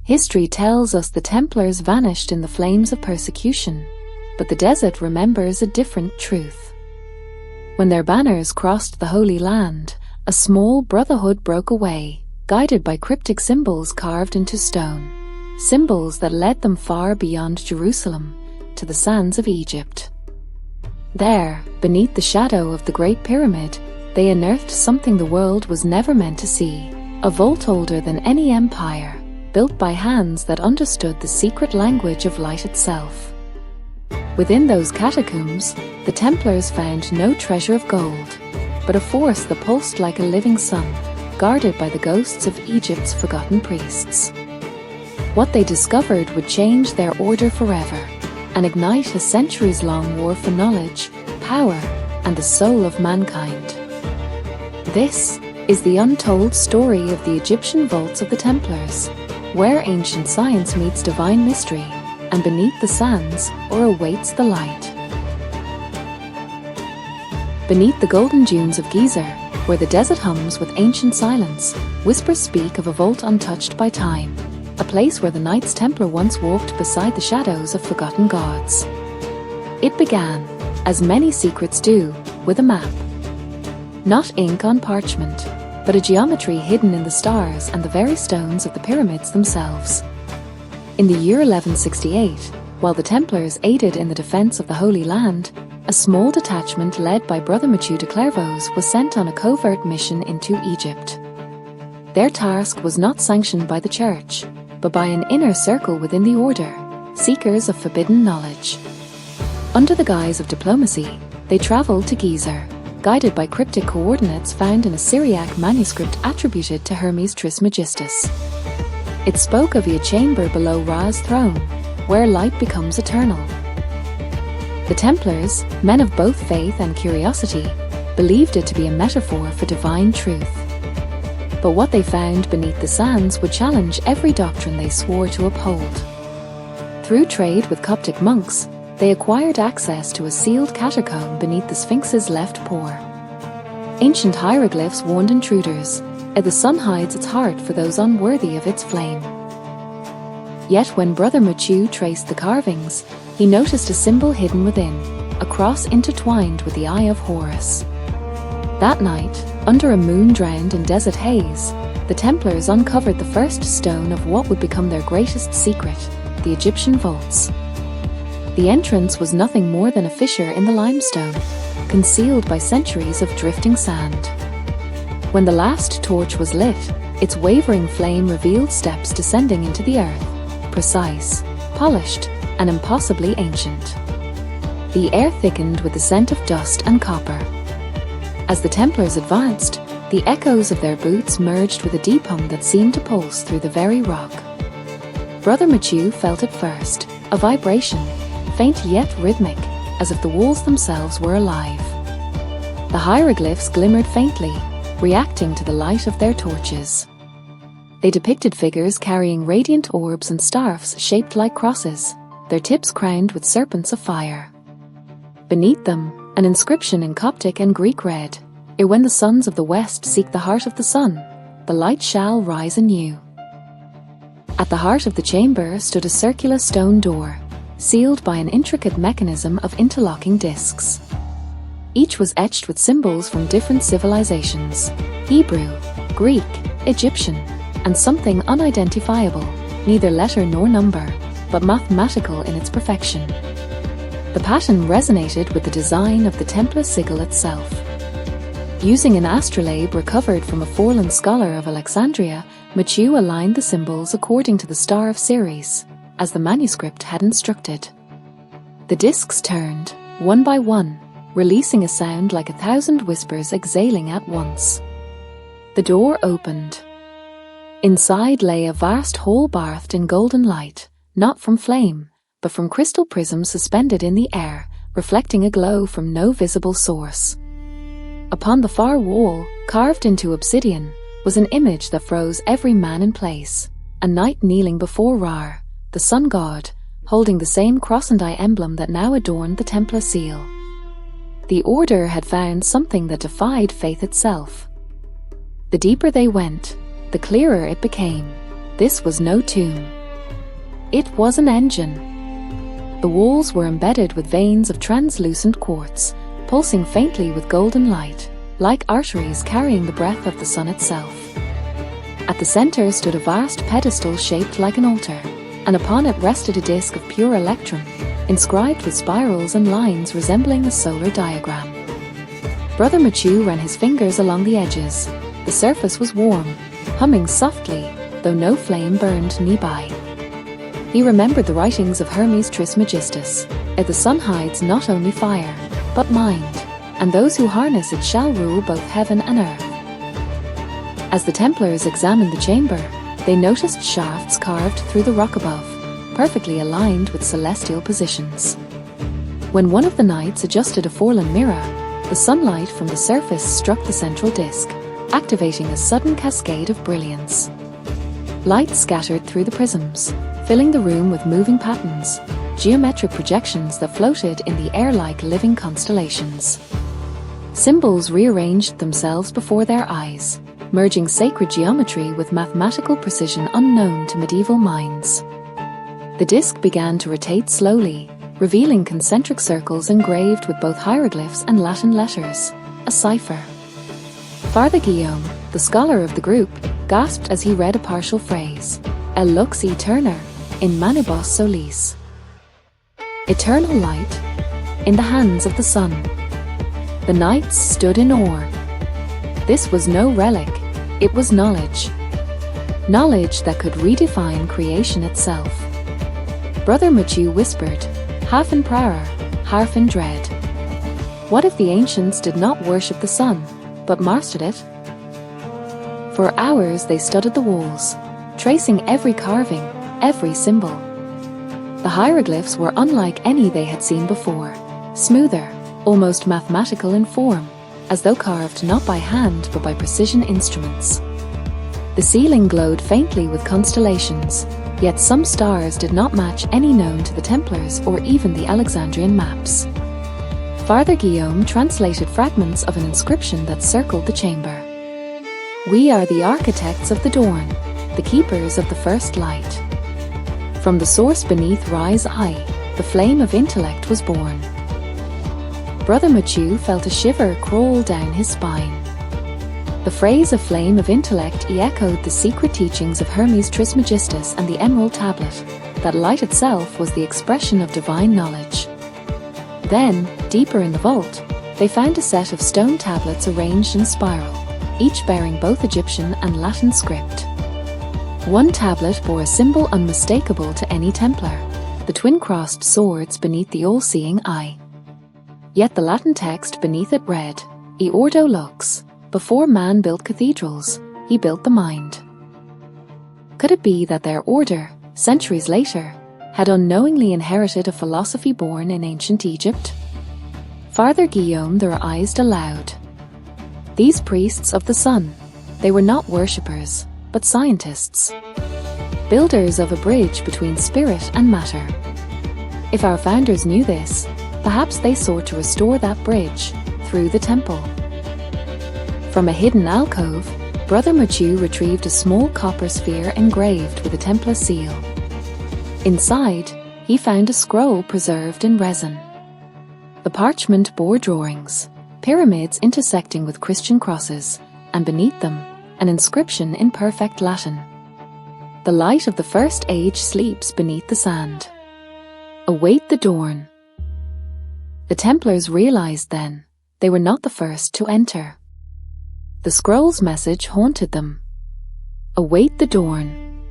History tells us the Templars vanished in the flames of persecution, but the desert remembers a different truth. When their banners crossed the Holy Land, a small brotherhood broke away, guided by cryptic symbols carved into stone, symbols that led them far beyond Jerusalem, to the sands of Egypt. There, beneath the shadow of the Great Pyramid, they unearthed something the world was never meant to see, a vault older than any empire, built by hands that understood the secret language of light itself. Within those catacombs, the Templars found no treasure of gold, but a force that pulsed like a living sun, guarded by the ghosts of Egypt's forgotten priests. What they discovered would change their order forever, and ignite a centuries-long war for knowledge, power, and the soul of mankind. This is the untold story of the Egyptian vaults of the Templars, where ancient science meets divine mystery, and beneath the sands or awaits the light. Beneath the golden dunes of Giza, where the desert hums with ancient silence, whispers speak of a vault untouched by time, a place where the Knights Templar once walked beside the shadows of forgotten gods. It began, as many secrets do, with a map. Not ink on parchment, but a geometry hidden in the stars and the very stones of the pyramids themselves. In the year 1168, while the Templars aided in the defense of the Holy Land, a small detachment led by Brother Mathieu de Clairvaux was sent on a covert mission into Egypt. Their task was not sanctioned by the Church, but by an inner circle within the Order, seekers of forbidden knowledge. Under the guise of diplomacy, they traveled to Giza, guided by cryptic coordinates found in a Syriac manuscript attributed to Hermes Trismegistus. It spoke of a chamber below Ra's throne, where light becomes eternal. The Templars, men of both faith and curiosity, believed it to be a metaphor for divine truth. But what they found beneath the sands would challenge every doctrine they swore to uphold. Through trade with Coptic monks, they acquired access to a sealed catacomb beneath the Sphinx's left paw. Ancient hieroglyphs warned intruders, and the sun hides its heart for those unworthy of its flame. Yet when Brother Mathieu traced the carvings, he noticed a symbol hidden within, a cross intertwined with the Eye of Horus. That night, under a moon drowned in desert haze, the Templars uncovered the first stone of what would become their greatest secret, the Egyptian vaults. The entrance was nothing more than a fissure in the limestone, concealed by centuries of drifting sand. When the last torch was lit, its wavering flame revealed steps descending into the earth, precise, polished, and impossibly ancient. The air thickened with the scent of dust and copper. As the Templars advanced, the echoes of their boots merged with a deep hum that seemed to pulse through the very rock. Brother Mathieu felt it first, a vibration, faint yet rhythmic, as if the walls themselves were alive. The hieroglyphs glimmered faintly, reacting to the light of their torches. They depicted figures carrying radiant orbs and staffs shaped like crosses, their tips crowned with serpents of fire. Beneath them, an inscription in Coptic and Greek read, "Ere when the sons of the west seek the heart of the sun, the light shall rise anew." At the heart of the chamber stood a circular stone door, sealed by an intricate mechanism of interlocking discs. Each was etched with symbols from different civilizations: Hebrew, Greek, Egyptian, and something unidentifiable, neither letter nor number, but mathematical in its perfection. The pattern resonated with the design of the Templar sigil itself. Using an astrolabe recovered from a fallen scholar of Alexandria, Mathieu aligned the symbols according to the Star of Ceres, as the manuscript had instructed. The discs turned, one by one, releasing a sound like 1,000 whispers exhaling at once. The door opened. Inside lay a vast hall bathed in golden light, not from flame, but from crystal prisms suspended in the air, reflecting a glow from no visible source. Upon the far wall, carved into obsidian, was an image that froze every man in place, a knight kneeling before Ra, the sun god, holding the same cross and eye emblem that now adorned the Templar seal. The Order had found something that defied faith itself. The deeper they went, the clearer it became. This was no tomb. It was an engine. The walls were embedded with veins of translucent quartz, pulsing faintly with golden light, like arteries carrying the breath of the sun itself. At the center stood a vast pedestal shaped like an altar, and upon it rested a disk of pure electrum, inscribed with spirals and lines resembling a solar diagram. Brother Machu ran his fingers along the edges. The surface was warm, humming softly, though no flame burned nearby. He remembered the writings of Hermes Trismegistus, that the sun hides not only fire, but mind, and those who harness it shall rule both heaven and earth. As the Templars examined the chamber, they noticed shafts carved through the rock above, perfectly aligned with celestial positions. When one of the knights adjusted a fallen mirror, the sunlight from the surface struck the central disc, activating a sudden cascade of brilliance. Light scattered through the prisms, filling the room with moving patterns, geometric projections that floated in the air like living constellations. Symbols rearranged themselves before their eyes, merging sacred geometry with mathematical precision unknown to medieval minds. The disc began to rotate slowly, revealing concentric circles engraved with both hieroglyphs and Latin letters, a cipher. Father Guillaume, the scholar of the group, gasped as he read a partial phrase, El lux aeterna, in manibus solis. Eternal light, in the hands of the sun. The knights stood in awe. This was no relic, it was knowledge. Knowledge that could redefine creation itself. Brother Machu whispered, half in prayer, half in dread. What if the ancients did not worship the sun, but mastered it? For hours they studied the walls, tracing every carving, every symbol. The hieroglyphs were unlike any they had seen before, smoother, almost mathematical in form, as though carved not by hand but by precision instruments. The ceiling glowed faintly with constellations, yet some stars did not match any known to the Templars or even the Alexandrian maps. Father Guillaume translated fragments of an inscription that circled the chamber. We are the architects of the dawn, the keepers of the first light. From the source beneath rise I, the flame of intellect was born. Brother Machu felt a shiver crawl down his spine. The phrase "a flame of intellect" echoed the secret teachings of Hermes Trismegistus and the Emerald Tablet, that light itself was the expression of divine knowledge. Then, deeper in the vault, they found a set of stone tablets arranged in spiral, each bearing both Egyptian and Latin script. One tablet bore a symbol unmistakable to any Templar, the twin-crossed swords beneath the all-seeing eye. Yet the Latin text beneath it read, E ordo lux, before man built cathedrals, he built the mind. Could it be that their order, centuries later, had unknowingly inherited a philosophy born in ancient Egypt? Father Guillaume theorized aloud. These priests of the sun, they were not worshippers, but scientists. Builders of a bridge between spirit and matter. If our founders knew this, perhaps they sought to restore that bridge through the temple. From a hidden alcove, Brother Machu retrieved a small copper sphere engraved with a Templar seal. Inside, he found a scroll preserved in resin. The parchment bore drawings, pyramids intersecting with Christian crosses, and beneath them, an inscription in perfect Latin. The light of the first age sleeps beneath the sand. Await the dawn. The Templars realized then, they were not the first to enter. The scroll's message haunted them. Await the dawn.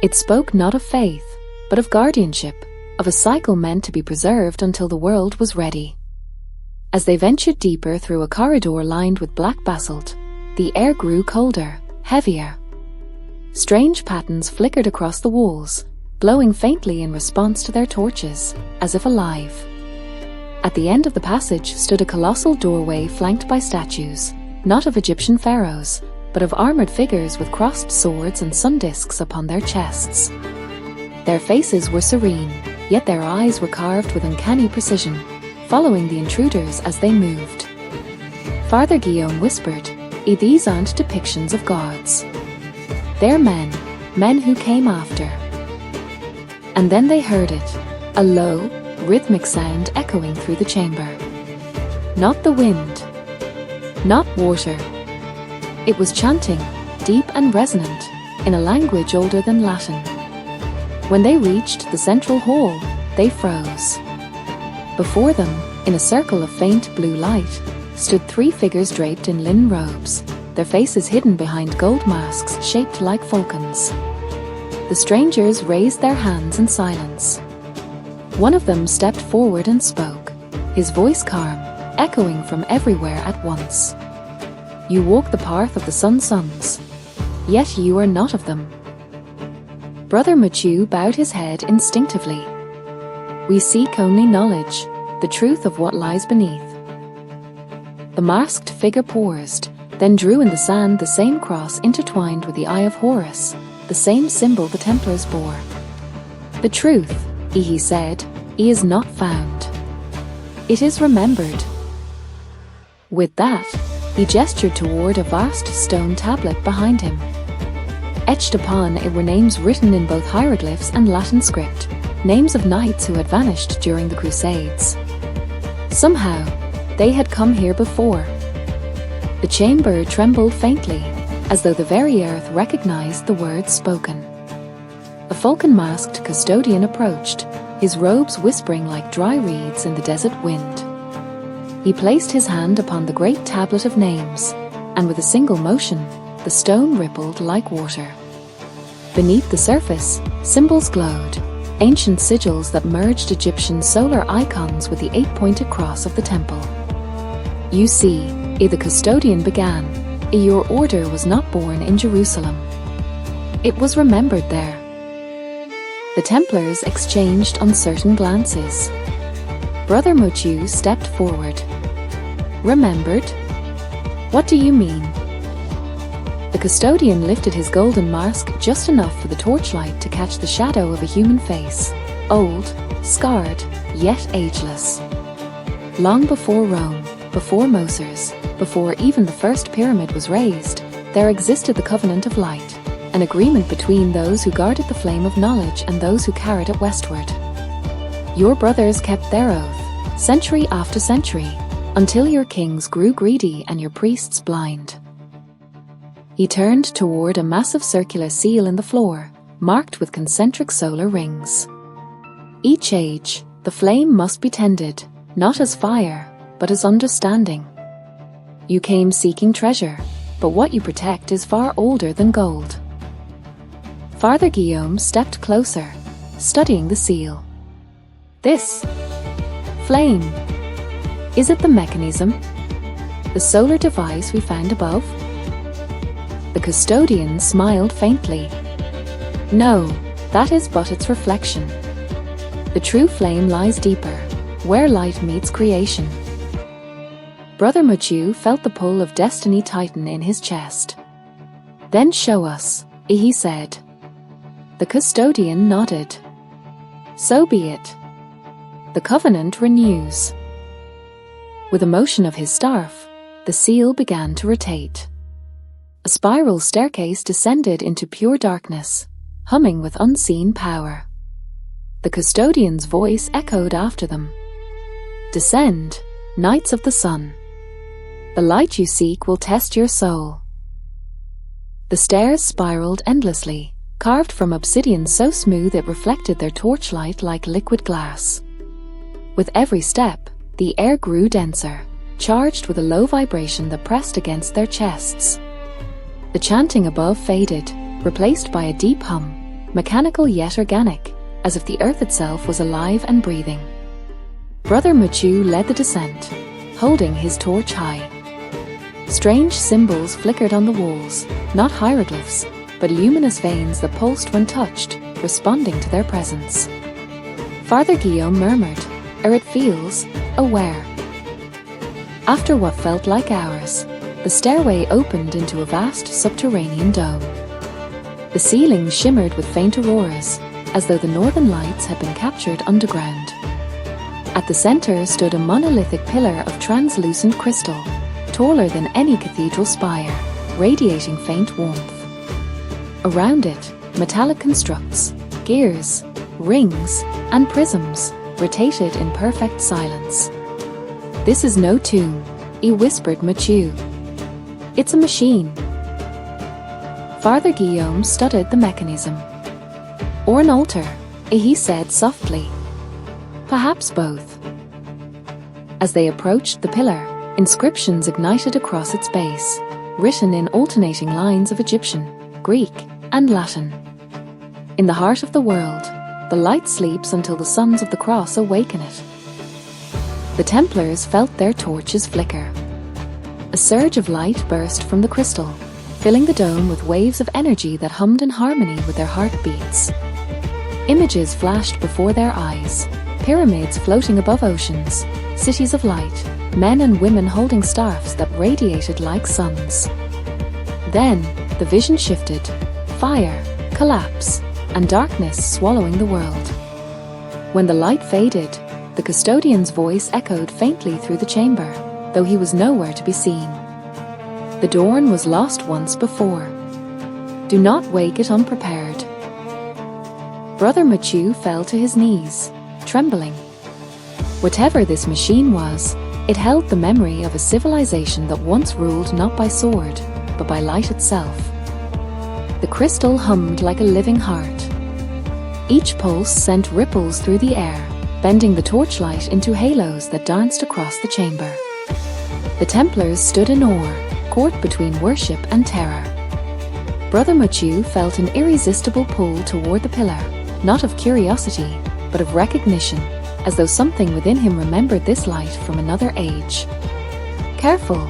It spoke not of faith, but of guardianship, of a cycle meant to be preserved until the world was ready. As they ventured deeper through a corridor lined with black basalt, the air grew colder, heavier. Strange patterns flickered across the walls, glowing faintly in response to their torches, as if alive. At the end of the passage stood a colossal doorway flanked by statues, not of Egyptian pharaohs, but of armored figures with crossed swords and sun discs upon their chests. Their faces were serene, yet their eyes were carved with uncanny precision, following the intruders as they moved. Father Guillaume whispered, These aren't depictions of gods. They're men, men who came after. And then they heard it, a low, rhythmic sound echoing through the chamber. Not the wind, not water. It was chanting, deep and resonant, in a language older than Latin. When they reached the central hall, they froze. Before them, in a circle of faint blue light, stood 3 figures draped in linen robes, their faces hidden behind gold masks shaped like falcons. The strangers raised their hands in silence. One of them stepped forward and spoke, his voice calm, echoing from everywhere at once. You walk the path of the sun's sons, yet you are not of them. Brother Machu bowed his head instinctively. We seek only knowledge, the truth of what lies beneath. The masked figure paused, then drew in the sand the same cross intertwined with the Eye of Horus, the same symbol the Templars bore. The truth, he said, is not found. It is remembered. With that, he gestured toward a vast stone tablet behind him. Etched upon it were names written in both hieroglyphs and Latin script, names of knights who had vanished during the Crusades. Somehow, they had come here before. The chamber trembled faintly, as though the very earth recognized the words spoken. A falcon-masked custodian approached, his robes whispering like dry reeds in the desert wind. He placed his hand upon the great tablet of names, and with a single motion, the stone rippled like water. Beneath the surface, symbols glowed, ancient sigils that merged Egyptian solar icons with the 8-pointed cross of the temple. You see, the custodian began, your order was not born in Jerusalem. It was remembered there. The Templars exchanged uncertain glances. Brother Mochu stepped forward. Remembered? What do you mean? The custodian lifted his golden mask just enough for the torchlight to catch the shadow of a human face, old, scarred, yet ageless. Long before Rome, before Moses, before even the first pyramid was raised, there existed the covenant of light, an agreement between those who guarded the flame of knowledge and those who carried it westward. Your brothers kept their oath, century after century, until your kings grew greedy and your priests blind. He turned toward a massive circular seal in the floor, marked with concentric solar rings. Each age, the flame must be tended, not as fire, but as understanding. You came seeking treasure, but what you protect is far older than gold. Father Guillaume stepped closer, studying the seal. This flame, is it the mechanism? The solar device we found above? The custodian smiled faintly. No, that is but its reflection. The true flame lies deeper, where light meets creation. Brother Machu felt the pull of destiny tighten in his chest. Then show us, he said. The custodian nodded. So be it. The covenant renews. With a motion of his staff, the seal began to rotate. A spiral staircase descended into pure darkness, humming with unseen power. The custodian's voice echoed after them. Descend, Knights of the Sun. The light you seek will test your soul. The stairs spiraled endlessly, carved from obsidian so smooth it reflected their torchlight like liquid glass. With every step, the air grew denser, charged with a low vibration that pressed against their chests. The chanting above faded, replaced by a deep hum, mechanical yet organic, as if the earth itself was alive and breathing. Brother Machu led the descent, holding his torch high. Strange symbols flickered on the walls, not hieroglyphs, but luminous veins that pulsed when touched, responding to their presence. Father Guillaume murmured, it feels aware. After what felt like hours, the stairway opened into a vast subterranean dome. The ceiling shimmered with faint auroras, as though the northern lights had been captured underground. At the center stood a monolithic pillar of translucent crystal, taller than any cathedral spire, radiating faint warmth. Around it, metallic constructs, gears, rings, and prisms rotated in perfect silence. "This is no tomb," he whispered Mathieu. "It's a machine." Father Guillaume studied the mechanism. "Or an altar," he said softly. "Perhaps both." As they approached the pillar, inscriptions ignited across its base, written in alternating lines of Egyptian, Greek, and Latin. "In the heart of the world, the light sleeps until the sons of the cross awaken it." The Templars felt their torches flicker. A surge of light burst from the crystal, filling the dome with waves of energy that hummed in harmony with their heartbeats. Images flashed before their eyes, pyramids floating above oceans, cities of light, men and women holding staffs that radiated like suns. Then, the vision shifted, fire, collapse, and darkness swallowing the world. When the light faded, the custodian's voice echoed faintly through the chamber, though he was nowhere to be seen. "The dawn was lost once before. Do not wake it unprepared." Brother Mathieu fell to his knees, trembling. Whatever this machine was, it held the memory of a civilization that once ruled not by sword, but by light itself. The crystal hummed like a living heart. Each pulse sent ripples through the air, bending the torchlight into halos that danced across the chamber. The Templars stood in awe, caught between worship and terror. Brother Mathieu felt an irresistible pull toward the pillar, not of curiosity, but of recognition, as though something within him remembered this light from another age. "Careful,"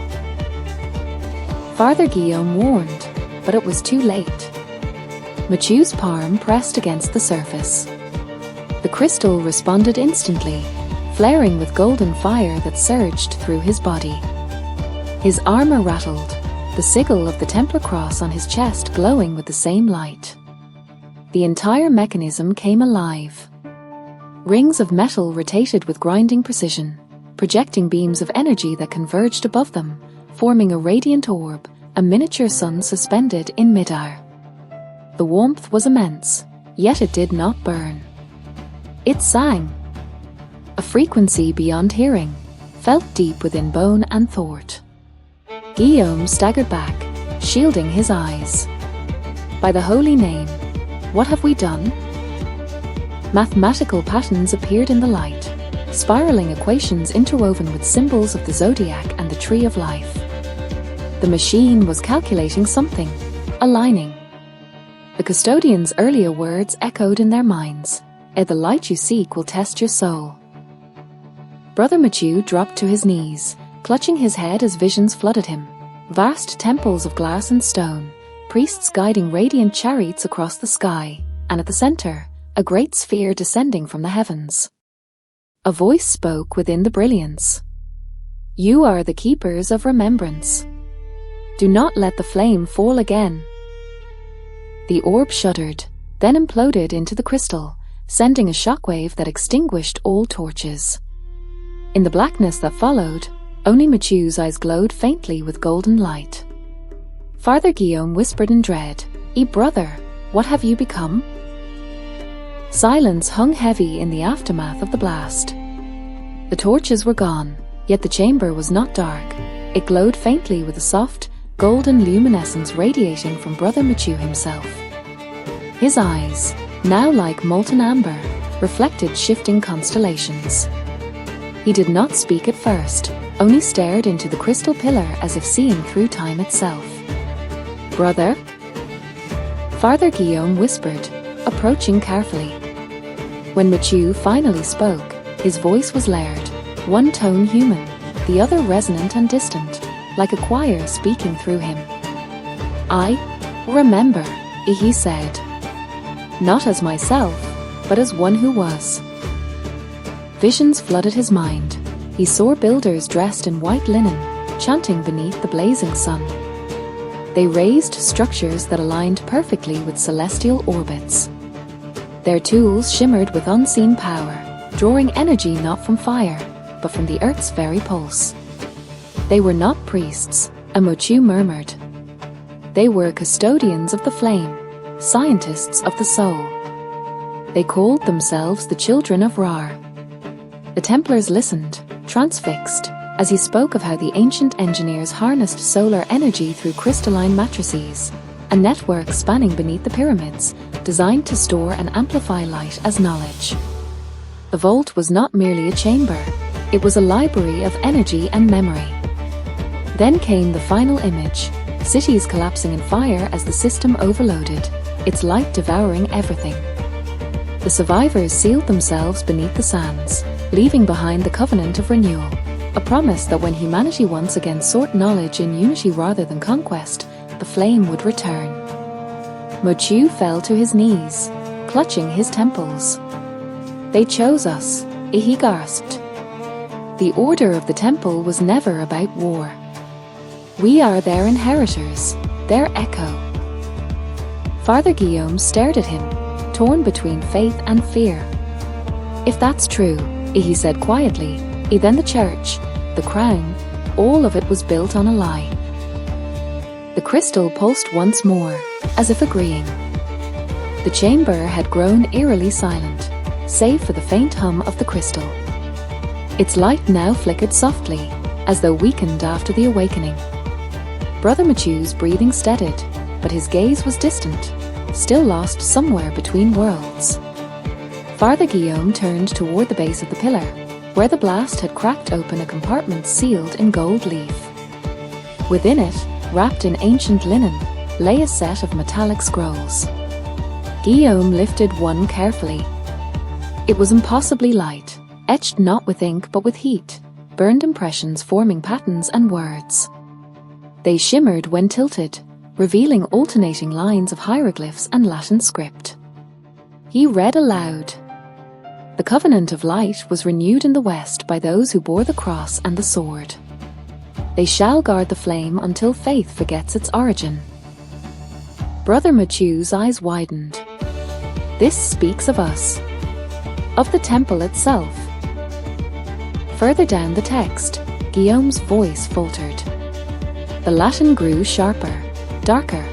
Father Guillaume warned, but it was too late. Mathieu's palm pressed against the surface. The crystal responded instantly, flaring with golden fire that surged through his body. His armor rattled, the sigil of the Templar cross on his chest glowing with the same light. The entire mechanism came alive. Rings of metal rotated with grinding precision, projecting beams of energy that converged above them, forming a radiant orb, a miniature sun suspended in midair. The warmth was immense, yet it did not burn. It sang. A frequency beyond hearing, felt deep within bone and thought. Guillaume staggered back, shielding his eyes. "By the holy name, what have we done?" Mathematical patterns appeared in the light, spiraling equations interwoven with symbols of the zodiac and the tree of life. The machine was calculating something, aligning. The custodian's earlier words echoed in their minds. "The light you seek will test your soul." Brother Mathieu dropped to his knees, clutching his head as visions flooded him. Vast temples of glass and stone, priests guiding radiant chariots across the sky, and at the center, a great sphere descending from the heavens. A voice spoke within the brilliance. "You are the keepers of remembrance. Do not let the flame fall again." The orb shuddered, then imploded into the crystal, sending a shockwave that extinguished all torches. In the blackness that followed, only Mathieu's eyes glowed faintly with golden light. Father Guillaume whispered in dread, brother, what have you become?" Silence hung heavy in the aftermath of the blast. The torches were gone, yet the chamber was not dark. It glowed faintly with a soft, golden luminescence radiating from Brother Mathieu himself. His eyes, now like molten amber, reflected shifting constellations. He did not speak at first, only stared into the crystal pillar as if seeing through time itself. "Brother?" Father Guillaume whispered, approaching carefully. When Mathieu finally spoke, his voice was layered, one tone human, the other resonant and distant, like a choir speaking through him. "I remember," he said. "Not as myself, but as one who was." Visions flooded his mind. He saw builders dressed in white linen, chanting beneath the blazing sun. They raised structures that aligned perfectly with celestial orbits. Their tools shimmered with unseen power, drawing energy not from fire, but from the earth's very pulse. They were not priests, Mathieu murmured. They were custodians of the flame, scientists of the soul. They called themselves the Children of Ra. The Templars listened, transfixed, as he spoke of how the ancient engineers harnessed solar energy through crystalline matrices, a network spanning beneath the pyramids, designed to store and amplify light as knowledge. The vault was not merely a chamber, it was a library of energy and memory. Then came the final image, cities collapsing in fire as the system overloaded, its light devouring everything. The survivors sealed themselves beneath the sands, leaving behind the covenant of renewal, a promise that when humanity once again sought knowledge in unity rather than conquest, the flame would return. Mochu fell to his knees, clutching his temples. "They chose us," he gasped. The Order of the Temple was never about war. We are their inheritors, their echo. Father Guillaume stared at him, torn between faith and fear. "If that's true," he said quietly, "then the church, the crown, all of it was built on a lie." The crystal pulsed once more, as if agreeing. The chamber had grown eerily silent, save for the faint hum of the crystal. Its light now flickered softly, as though weakened after the awakening. Brother Machu's breathing steadied, but his gaze was distant, still lost somewhere between worlds. Father Guillaume turned toward the base of the pillar, where the blast had cracked open a compartment sealed in gold leaf. Within it, wrapped in ancient linen, lay a set of metallic scrolls. Guillaume lifted one carefully. It was impossibly light, etched not with ink but with heat, burned impressions forming patterns and words. They shimmered when tilted, revealing alternating lines of hieroglyphs and Latin script. He read aloud. "The covenant of light was renewed in the West by those who bore the cross and the sword. They shall guard the flame until faith forgets its origin." Brother Machu's eyes widened. "This speaks of us, of the temple itself." Further down the text, Guillaume's voice faltered. The Latin grew sharper, darker.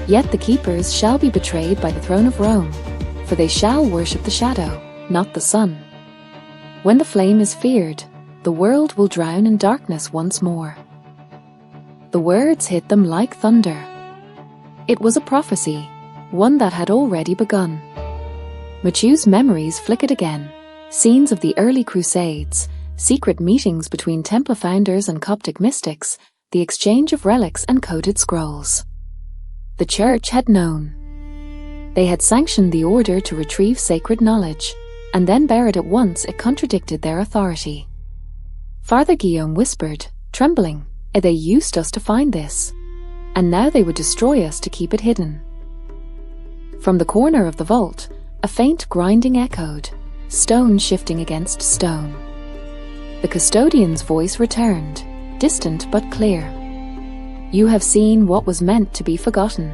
"Yet the keepers shall be betrayed by the throne of Rome, for they shall worship the shadow, not the sun. When the flame is feared, the world will drown in darkness once more." The words hit them like thunder. It was a prophecy, one that had already begun. Machu's memories flickered again, scenes of the early Crusades, secret meetings between Templar founders and Coptic mystics, the exchange of relics and coded scrolls. The Church had known. They had sanctioned the Order to retrieve sacred knowledge, and then buried it once it contradicted their authority. Father Guillaume whispered, trembling, "They used us to find this, and now they would destroy us to keep it hidden." From the corner of the vault, a faint grinding echoed, stone shifting against stone. The custodian's voice returned, distant but clear. "You have seen what was meant to be forgotten.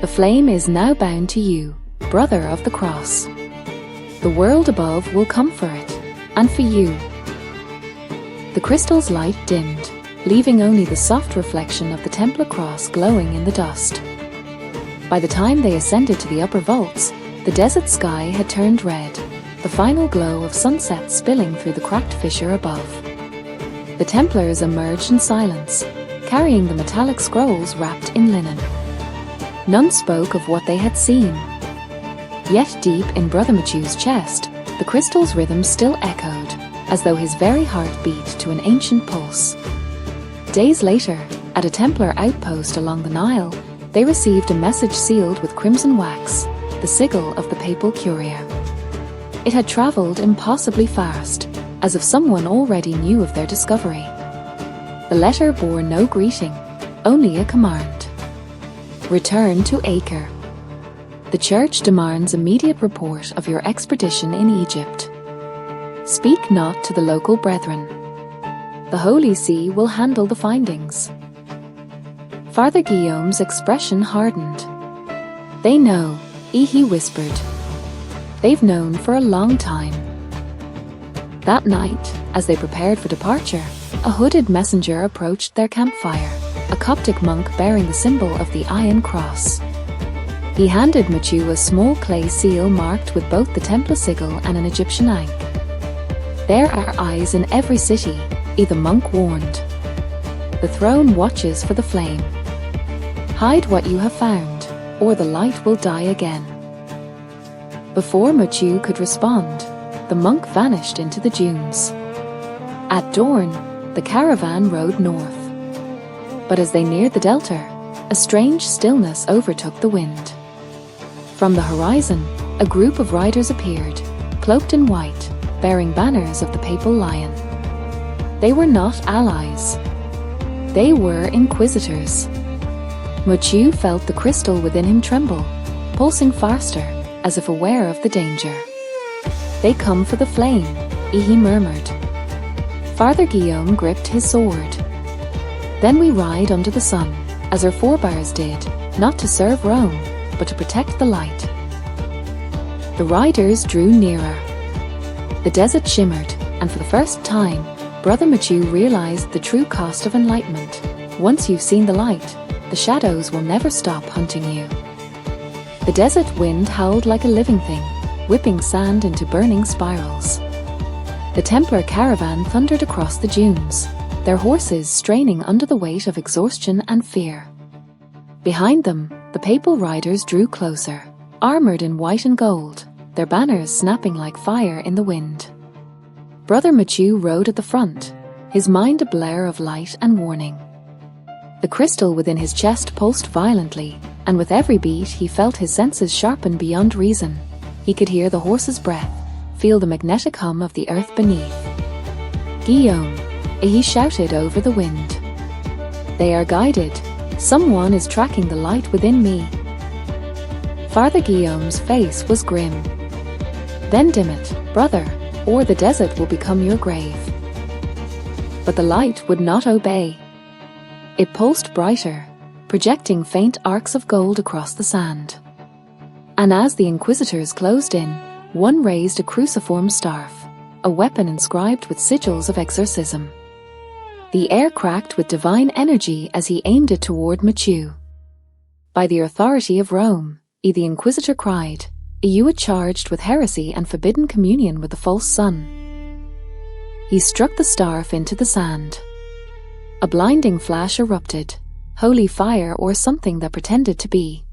The flame is now bound to you, brother of the cross. The world above will come for it, and for you." The crystal's light dimmed, leaving only the soft reflection of the Templar cross glowing in the dust. By the time they ascended to the upper vaults, the desert sky had turned red, the final glow of sunset spilling through the cracked fissure above. The Templars emerged in silence, carrying the metallic scrolls wrapped in linen. None spoke of what they had seen. Yet deep in Brother Machu's chest, the crystal's rhythm still echoed, as though his very heart beat to an ancient pulse. Days later, at a Templar outpost along the Nile, they received a message sealed with crimson wax, the sigil of the papal courier. It had travelled impossibly fast, as if someone already knew of their discovery. The letter bore no greeting, only a command. "Return to Acre. The Church demands immediate report of your expedition in Egypt. Speak not to the local brethren. The Holy See will handle the findings." Father Guillaume's expression hardened. "They know," he whispered. "They've known for a long time." That night, as they prepared for departure, a hooded messenger approached their campfire, a Coptic monk bearing the symbol of the Iron Cross. He handed Machu a small clay seal marked with both the Templar sigil and an Egyptian ankh. "There are eyes in every city," the monk warned. "The throne watches for the flame. Hide what you have found, or the light will die again." Before Machu could respond, the monk vanished into the dunes. At dawn, the caravan rode north. But as they neared the delta, a strange stillness overtook the wind. From the horizon, a group of riders appeared, cloaked in white, bearing banners of the papal lion. They were not allies. They were inquisitors. Machu felt the crystal within him tremble, pulsing faster, as if aware of the danger. "They come for the flame," he murmured. Father Guillaume gripped his sword. "Then we ride under the sun, as our forebears did, not to serve Rome, but to protect the light." The riders drew nearer. The desert shimmered, and for the first time, Brother Machu realized the true cost of enlightenment. Once you've seen the light, the shadows will never stop hunting you. The desert wind howled like a living thing, whipping sand into burning spirals. The Templar caravan thundered across the dunes, their horses straining under the weight of exhaustion and fear. Behind them, the papal riders drew closer, armored in white and gold, their banners snapping like fire in the wind. Brother Machu rode at the front, his mind a blur of light and warning. The crystal within his chest pulsed violently, and with every beat he felt his senses sharpen beyond reason. He could hear the horse's breath, feel the magnetic hum of the earth beneath. "Guillaume," he shouted over the wind. "They are guided. Someone is tracking the light within me." Father Guillaume's face was grim. "Then dim it, brother, or the desert will become your grave." But the light would not obey. It pulsed brighter, projecting faint arcs of gold across the sand. And as the inquisitors closed in, one raised a cruciform staff, a weapon inscribed with sigils of exorcism. The air cracked with divine energy as he aimed it toward Machu. "By the authority of Rome," the inquisitor cried, "you are charged with heresy and forbidden communion with the false sun." He struck the staff into the sand. A blinding flash erupted, holy fire or something that pretended to be.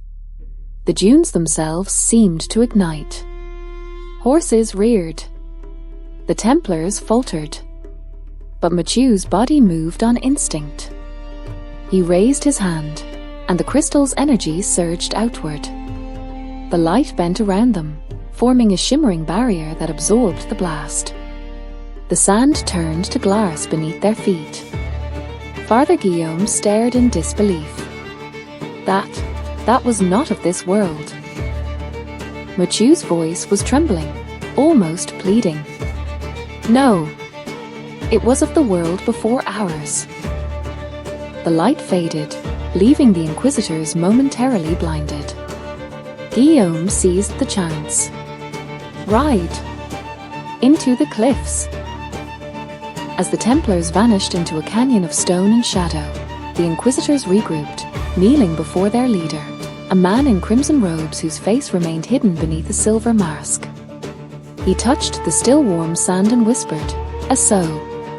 The dunes themselves seemed to ignite. Horses reared. The Templars faltered. But Machu's body moved on instinct. He raised his hand, and the crystal's energy surged outward. The light bent around them, forming a shimmering barrier that absorbed the blast. The sand turned to glass beneath their feet. Father Guillaume stared in disbelief. That was not of this world. Machu's voice was trembling, almost pleading. "No, it was of the world before ours." The light faded, leaving the inquisitors momentarily blinded. Guillaume seized the chance. "Ride! Into the cliffs!" As the Templars vanished into a canyon of stone and shadow, the inquisitors regrouped, kneeling before their leader, a man in crimson robes whose face remained hidden beneath a silver mask. He touched the still warm sand and whispered, "So,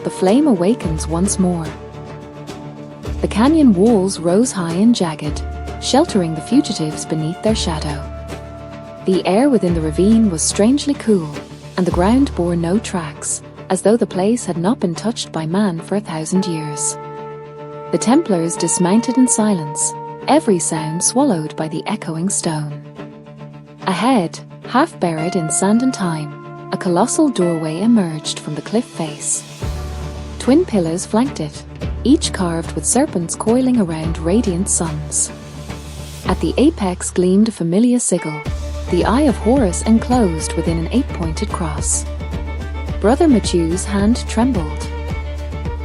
the flame awakens once more." The canyon walls rose high and jagged, sheltering the fugitives beneath their shadow. The air within the ravine was strangely cool, and the ground bore no tracks, as though the place had not been touched by man for 1,000 years. The Templars dismounted in silence, every sound swallowed by the echoing stone. Ahead, half buried in sand and time, a colossal doorway emerged from the cliff face. Twin pillars flanked it, each carved with serpents coiling around radiant suns. At the apex gleamed a familiar sigil, the Eye of Horus enclosed within an 8-pointed cross. Brother Machu's hand trembled.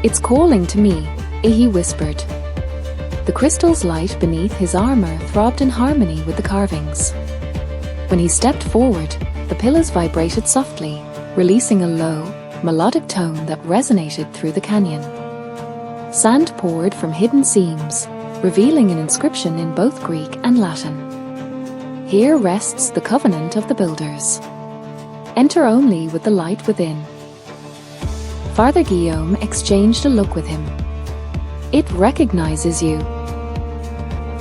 "It's calling to me," he whispered. The crystal's light beneath his armor throbbed in harmony with the carvings. When he stepped forward, the pillars vibrated softly, releasing a low, melodic tone that resonated through the canyon. Sand poured from hidden seams, revealing an inscription in both Greek and Latin. Here rests the covenant of the builders. Enter only with the light within. Father Guillaume exchanged a look with him. It recognizes you.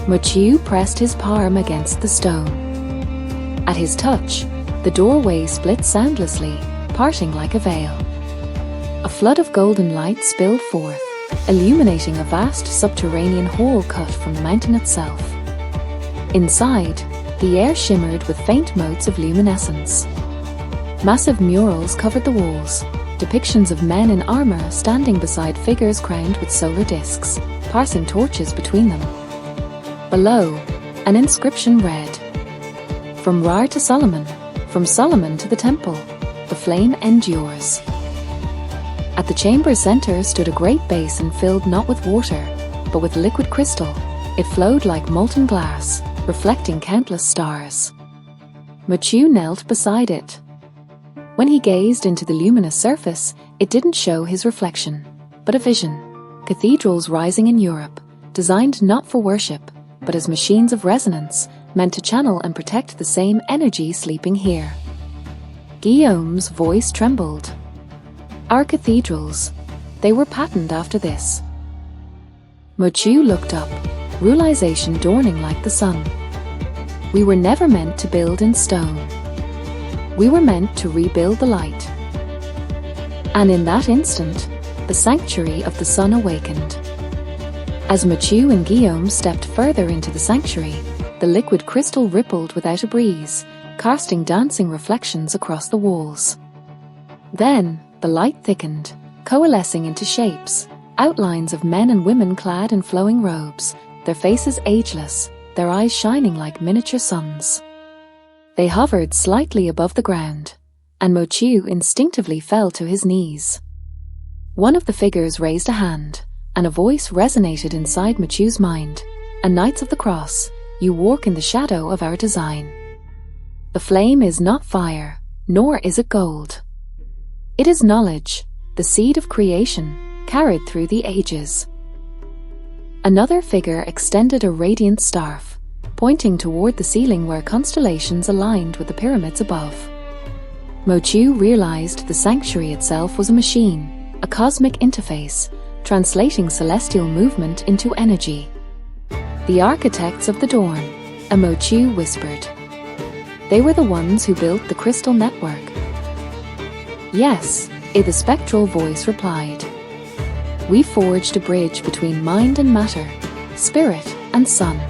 Mathieu pressed his palm against the stone. At his touch, the doorway split soundlessly, parting like a veil. A flood of golden light spilled forth, illuminating a vast subterranean hall cut from the mountain itself. Inside, the air shimmered with faint motes of luminescence. Massive murals covered the walls, depictions of men in armor standing beside figures crowned with solar discs, passing torches between them. Below, an inscription read, "From Ra to Solomon, from Solomon to the temple, the flame endures." At the chamber's center stood a great basin filled not with water, but with liquid crystal. It flowed like molten glass, reflecting countless stars. Mathieu knelt beside it. When he gazed into the luminous surface, it didn't show his reflection, but a vision. Cathedrals rising in Europe, designed not for worship, but as machines of resonance, meant to channel and protect the same energy sleeping here. Guillaume's voice trembled. Our cathedrals, they were patterned after this. Mathieu looked up, realization dawning like the sun. We were never meant to build in stone. We were meant to rebuild the light. And in that instant, the sanctuary of the sun awakened. As Mathieu and Guillaume stepped further into the sanctuary, the liquid crystal rippled without a breeze, casting dancing reflections across the walls. Then, the light thickened, coalescing into shapes, outlines of men and women clad in flowing robes, their faces ageless, their eyes shining like miniature suns. They hovered slightly above the ground, and Mathieu instinctively fell to his knees. One of the figures raised a hand, and a voice resonated inside Mathieu's mind. "And Knights of the Cross, you walk in the shadow of our design. The flame is not fire, nor is it gold. It is knowledge, the seed of creation, carried through the ages." Another figure extended a radiant staff, pointing toward the ceiling where constellations aligned with the pyramids above. Mathieu realized the sanctuary itself was a machine, a cosmic interface, translating celestial movement into energy. "The architects of the dawn," Mathieu whispered. "They were the ones who built the crystal network." "Yes," the spectral voice replied. "We forged a bridge between mind and matter, spirit and sun.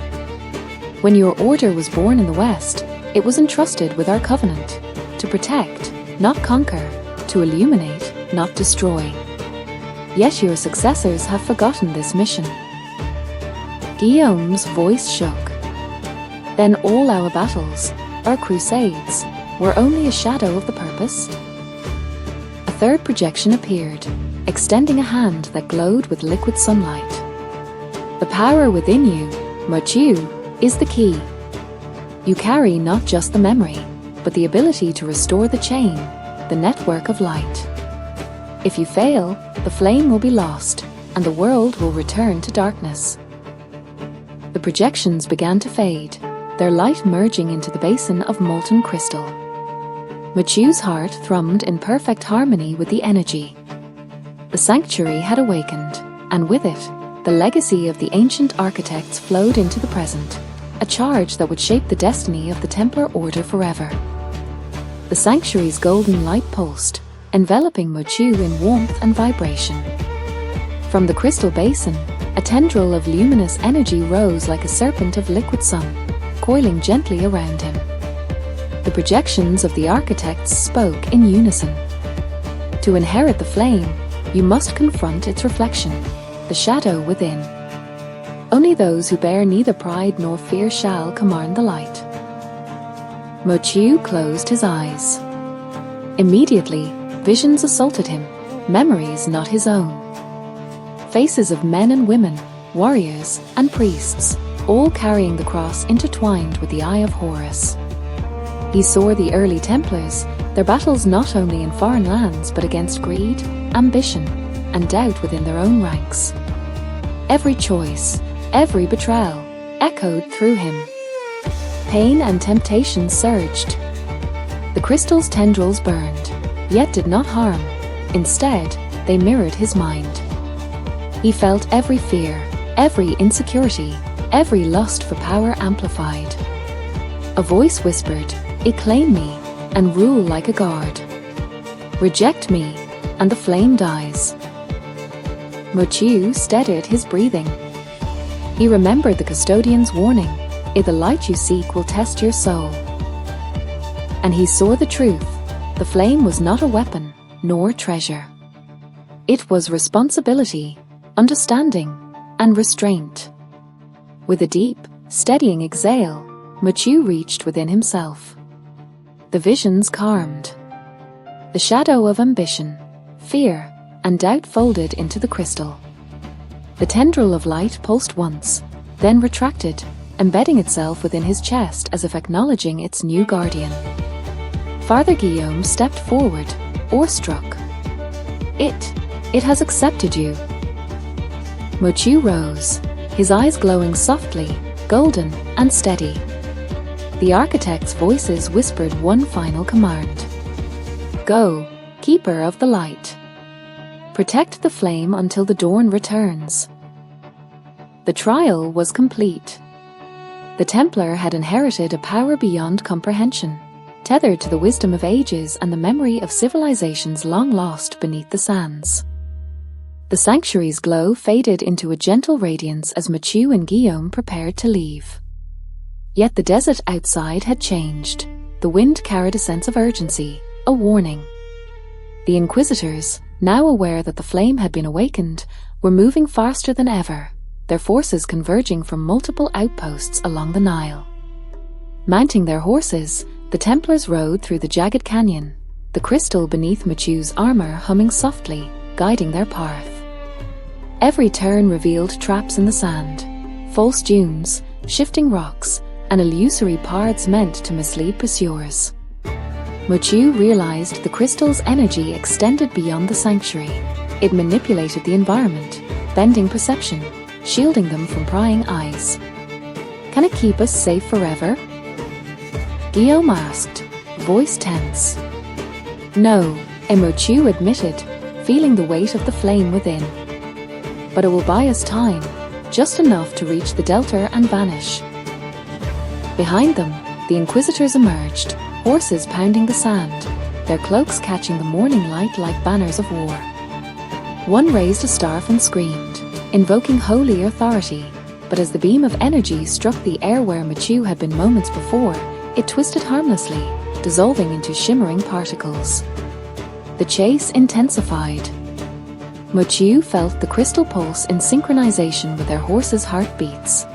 When your order was born in the West, it was entrusted with our covenant, to protect, not conquer, to illuminate, not destroy. Yet your successors have forgotten this mission." Guillaume's voice shook. "Then all our battles, our crusades, were only a shadow of the purpose?" A third projection appeared, extending a hand that glowed with liquid sunlight. "The power within you, Mathieu, is the key. You carry not just the memory, but the ability to restore the chain, the network of light. If you fail, the flame will be lost, and the world will return to darkness." The projections began to fade, their light merging into the basin of molten crystal. Mathieu's heart thrummed in perfect harmony with the energy. The sanctuary had awakened, and with it, the legacy of the ancient architects flowed into the present, a charge that would shape the destiny of the Templar Order forever. The sanctuary's golden light pulsed, enveloping Mathieu in warmth and vibration. From the crystal basin, a tendril of luminous energy rose like a serpent of liquid sun, coiling gently around him. The projections of the architects spoke in unison. To inherit the flame, you must confront its reflection, the shadow within. Only those who bear neither pride nor fear shall command the light. Mathieu closed his eyes. Immediately, visions assaulted him, memories not his own. Faces of men and women, warriors and priests, all carrying the cross intertwined with the eye of Horus. He saw the early Templars, their battles not only in foreign lands but against greed, ambition, and doubt within their own ranks. Every choice, every betrayal, echoed through him. Pain and temptation surged. The crystal's tendrils burned, yet did not harm. Instead, they mirrored his mind. He felt every fear, every insecurity, every lust for power amplified. A voice whispered, "Acclaim me, and rule like a god. Reject me, and the flame dies." Mochiu steadied his breathing. He remembered the custodian's warning, "If the light you seek will test your soul." And he saw the truth. The flame was not a weapon, nor treasure. It was responsibility, understanding, and restraint. With a deep, steadying exhale, Mochiu reached within himself. The visions calmed. The shadow of ambition, fear, and doubt folded into the crystal. The tendril of light pulsed once, then retracted, embedding itself within his chest as if acknowledging its new guardian. Father Guillaume stepped forward, awestruck. It has accepted you." Mochiu rose, his eyes glowing softly, golden, and steady. The architect's voices whispered one final command. "Go, keeper of the light. Protect the flame until the dawn returns." The trial was complete. The Templar had inherited a power beyond comprehension, tethered to the wisdom of ages and the memory of civilizations long lost beneath the sands. The sanctuary's glow faded into a gentle radiance as Mochiu and Guillaume prepared to leave. Yet the desert outside had changed. The wind carried a sense of urgency, a warning. The Inquisitors, now aware that the flame had been awakened, were moving faster than ever, their forces converging from multiple outposts along the Nile. Mounting their horses, the Templars rode through the jagged canyon, the crystal beneath Mochiu's armor humming softly, guiding their path. Every turn revealed traps in the sand, false dunes, shifting rocks, and illusory paths meant to mislead pursuers. Mochiu realized the crystal's energy extended beyond the sanctuary. It manipulated the environment, bending perception, shielding them from prying eyes. "Can it keep us safe forever?" Guillaume asked, voice tense. "No," Mochiu admitted, feeling the weight of the flame within. "But it will buy us time, just enough to reach the Delta and vanish." Behind them, the Inquisitors emerged, horses pounding the sand, their cloaks catching the morning light like banners of war. One raised a staff and screamed, invoking holy authority, but as the beam of energy struck the air where Mochiu had been moments before, it twisted harmlessly, dissolving into shimmering particles. The chase intensified. Mochiu felt the crystal pulse in synchronization with their horses' heartbeats.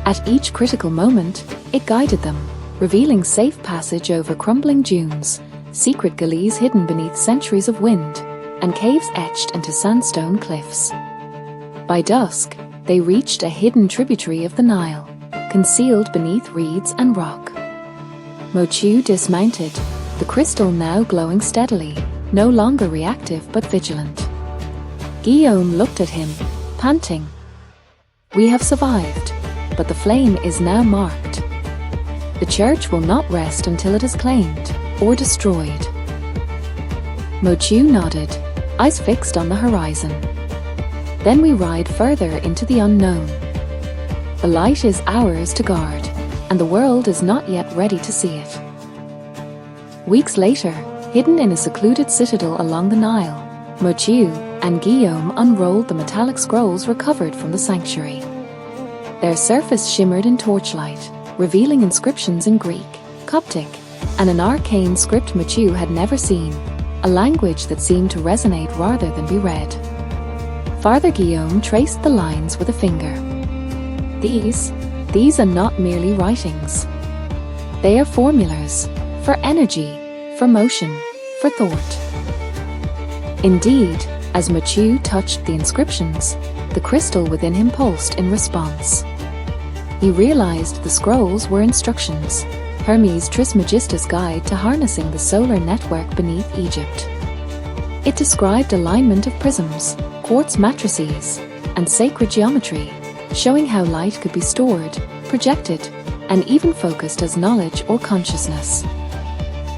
At each critical moment, it guided them, revealing safe passage over crumbling dunes, secret gullies hidden beneath centuries of wind, and caves etched into sandstone cliffs. By dusk, they reached a hidden tributary of the Nile, concealed beneath reeds and rock. Mochiu dismounted, the crystal now glowing steadily, no longer reactive but vigilant. Guillaume looked at him, panting. "We have survived, but the flame is now marked. The church will not rest until it is claimed, or destroyed." Mochiu nodded, eyes fixed on the horizon. "Then we ride further into the unknown. The light is ours to guard, and the world is not yet ready to see it." Weeks later, hidden in a secluded citadel along the Nile, Mochiu and Guillaume unrolled the metallic scrolls recovered from the sanctuary. Their surface shimmered in torchlight, revealing inscriptions in Greek, Coptic, and an arcane script Mochiu had never seen, a language that seemed to resonate rather than be read. Father Guillaume traced the lines with a finger. These are not merely writings. They are formulas, for energy, for motion, for thought. Indeed, as Mochiu touched the inscriptions, the crystal within him pulsed in response. He realized the scrolls were instructions, Hermes Trismegistus' guide to harnessing the solar network beneath Egypt. It described alignment of prisms, quartz matrices, and sacred geometry, showing how light could be stored, projected, and even focused as knowledge or consciousness.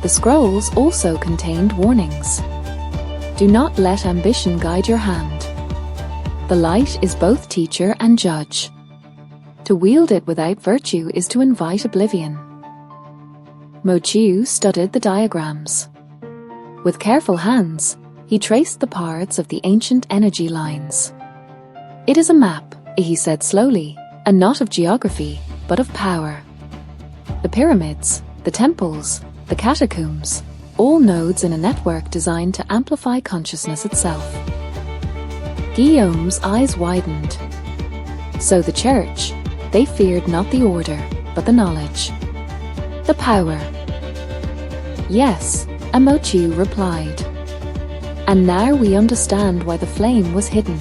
The scrolls also contained warnings. Do not let ambition guide your hand. The light is both teacher and judge. To wield it without virtue is to invite oblivion. Mo Chiu studied the diagrams. With careful hands, he traced the parts of the ancient energy lines. It is a map, he said slowly, and not of geography, but of power. The pyramids, the temples, the catacombs, all nodes in a network designed to amplify consciousness itself. Guillaume's eyes widened. So the church, they feared not the order, but the knowledge. The power. Yes, Mo Chiu replied. And now we understand why the flame was hidden.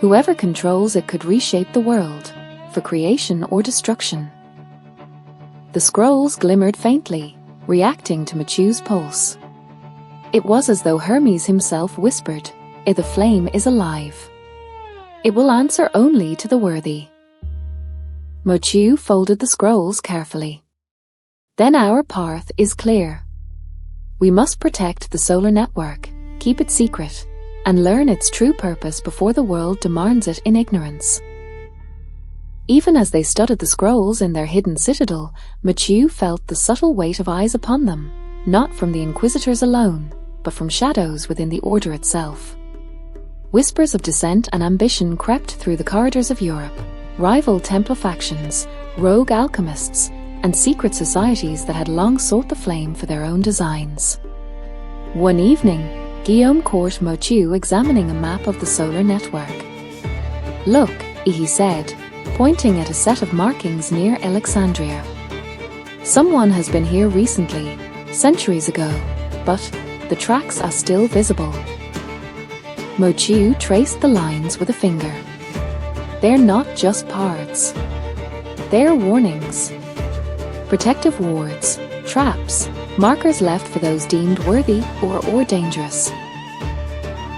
Whoever controls it could reshape the world, for creation or destruction. The scrolls glimmered faintly, reacting to Mo Chiu's pulse. It was as though Hermes himself whispered, "The flame is alive. It will answer only to the worthy." Mo Chiu folded the scrolls carefully. Then our path is clear. We must protect the solar network, keep it secret, and learn its true purpose before the world demands it in ignorance. Even as they studied the scrolls in their hidden citadel, Mo Chiu felt the subtle weight of eyes upon them, not from the Inquisitors alone, but from shadows within the Order itself. Whispers of dissent and ambition crept through the corridors of Europe, rival Templar factions, rogue alchemists, and secret societies that had long sought the flame for their own designs. One evening, Guillaume caught Mo Chiu examining a map of the solar network. "Look," he said, pointing at a set of markings near Alexandria. "Someone has been here recently, centuries ago, but the tracks are still visible." Mo Chiu traced the lines with a finger. They're not just paths. They're warnings. Protective wards, traps, markers left for those deemed worthy or dangerous.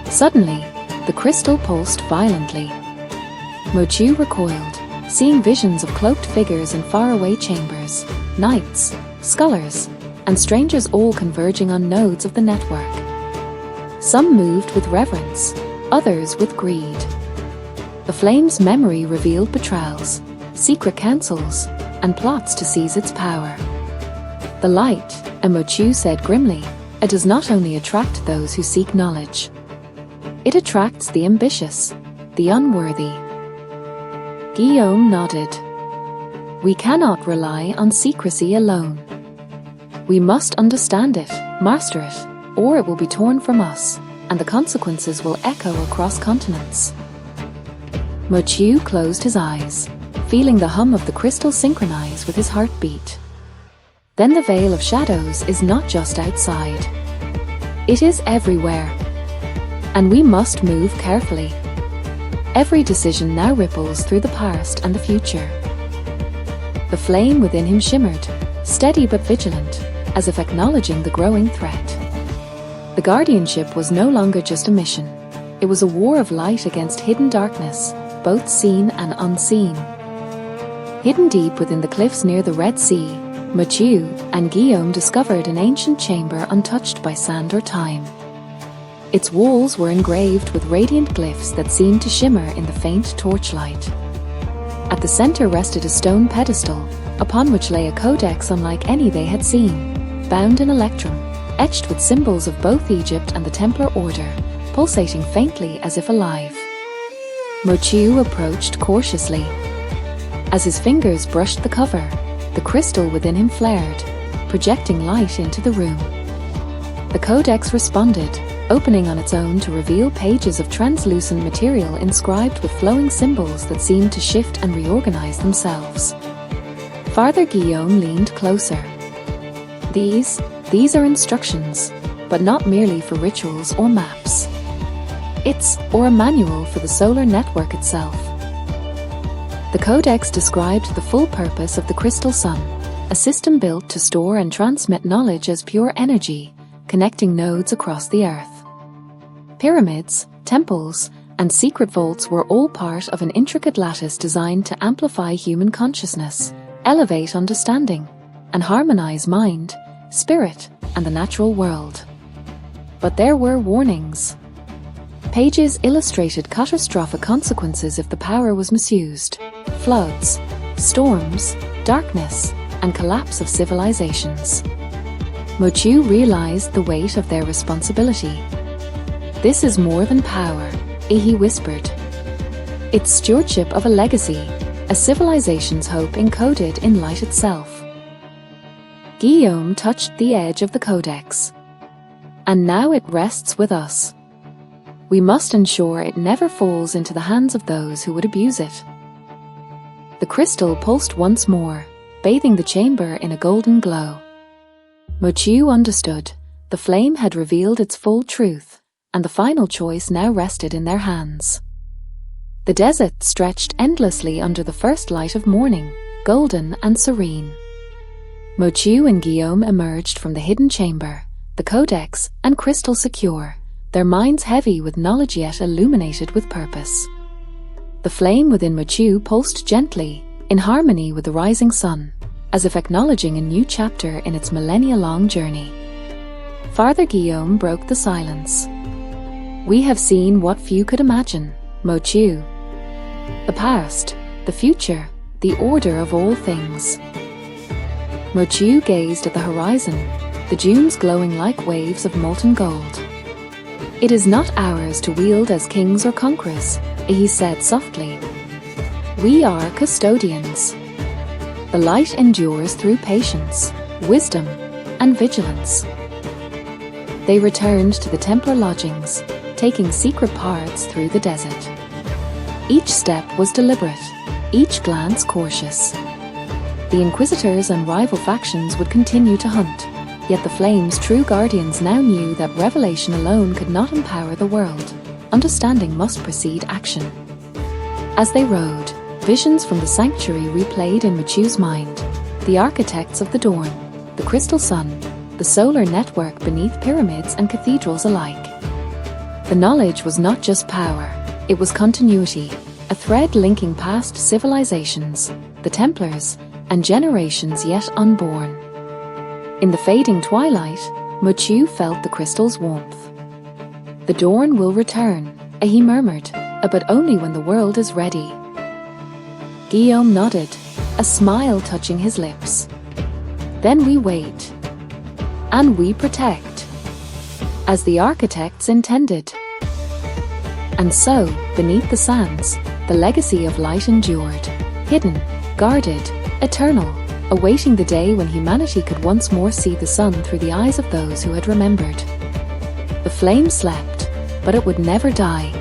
Suddenly, the crystal pulsed violently. Mo Chiu recoiled, seeing visions of cloaked figures in faraway chambers, knights, scholars, and strangers all converging on nodes of the network. Some moved with reverence, others with greed. The flame's memory revealed betrayals, secret councils, and plots to seize its power. The light, Mo Chiu said grimly, it does not only attract those who seek knowledge. It attracts the ambitious, the unworthy. Guillaume nodded. We cannot rely on secrecy alone. We must understand it, master it, or it will be torn from us, and the consequences will echo across continents. Mo Chiu closed his eyes, feeling the hum of the crystal synchronize with his heartbeat. Then the veil of shadows is not just outside. It is everywhere. And we must move carefully. Every decision now ripples through the past and the future. The flame within him shimmered, steady but vigilant, as if acknowledging the growing threat. The guardianship was no longer just a mission. It was a war of light against hidden darkness, both seen and unseen. Hidden deep within the cliffs near the Red Sea, Mo Chiu and Guillaume discovered an ancient chamber untouched by sand or time. Its walls were engraved with radiant glyphs that seemed to shimmer in the faint torchlight. At the center rested a stone pedestal, upon which lay a codex unlike any they had seen, bound in electrum, etched with symbols of both Egypt and the Templar Order, pulsating faintly as if alive. Mo Chiu approached cautiously. As his fingers brushed the cover, the crystal within him flared, projecting light into the room. The codex responded, opening on its own to reveal pages of translucent material inscribed with flowing symbols that seemed to shift and reorganize themselves. Father Guillaume leaned closer. These are instructions, but not merely for rituals or maps. It's a manual for the solar network itself. The codex described the full purpose of the Crystal Sun, a system built to store and transmit knowledge as pure energy, connecting nodes across the earth. Pyramids, temples, and secret vaults were all part of an intricate lattice designed to amplify human consciousness, elevate understanding, and harmonize mind, spirit, and the natural world. But there were warnings. Pages illustrated catastrophic consequences if the power was misused: floods, storms, darkness, and collapse of civilizations. Mochu realized the weight of their responsibility. "This is more than power," he whispered. "It's stewardship of a legacy, a civilization's hope encoded in light itself." Guillaume touched the edge of the Codex. "And now it rests with us. We must ensure it never falls into the hands of those who would abuse it." The crystal pulsed once more, bathing the chamber in a golden glow. Mochu understood. The flame had revealed its full truth, and the final choice now rested in their hands. The desert stretched endlessly under the first light of morning, golden and serene. Mochu and Guillaume emerged from the hidden chamber, the Codex and crystal secure, their minds heavy with knowledge yet illuminated with purpose. The flame within Mochu pulsed gently, in harmony with the rising sun, as if acknowledging a new chapter in its millennia-long journey. Father Guillaume broke the silence. "We have seen what few could imagine, Mochu. The past, the future, the order of all things." Mochu gazed at the horizon, the dunes glowing like waves of molten gold. "It is not ours to wield as kings or conquerors," he said softly. "We are custodians. The light endures through patience, wisdom, and vigilance." They returned to the Templar lodgings, taking secret paths through the desert. Each step was deliberate, each glance cautious. The Inquisitors and rival factions would continue to hunt, yet the Flame's true guardians now knew that revelation alone could not empower the world. Understanding must precede action. As they rode, visions from the sanctuary replayed in Mochu's mind: the architects of the dawn, the crystal sun, the solar network beneath pyramids and cathedrals alike. The knowledge was not just power, it was continuity, a thread linking past civilizations, the Templars, and generations yet unborn. In the fading twilight, Mochu felt the crystal's warmth. "The dawn will return," he murmured, "but only when the world is ready." Guillaume nodded, a smile touching his lips. "Then we wait. And we protect. As the architects intended." And so, beneath the sands, the legacy of light endured, hidden, guarded, eternal, awaiting the day when humanity could once more see the sun through the eyes of those who had remembered. The flame slept, but it would never die.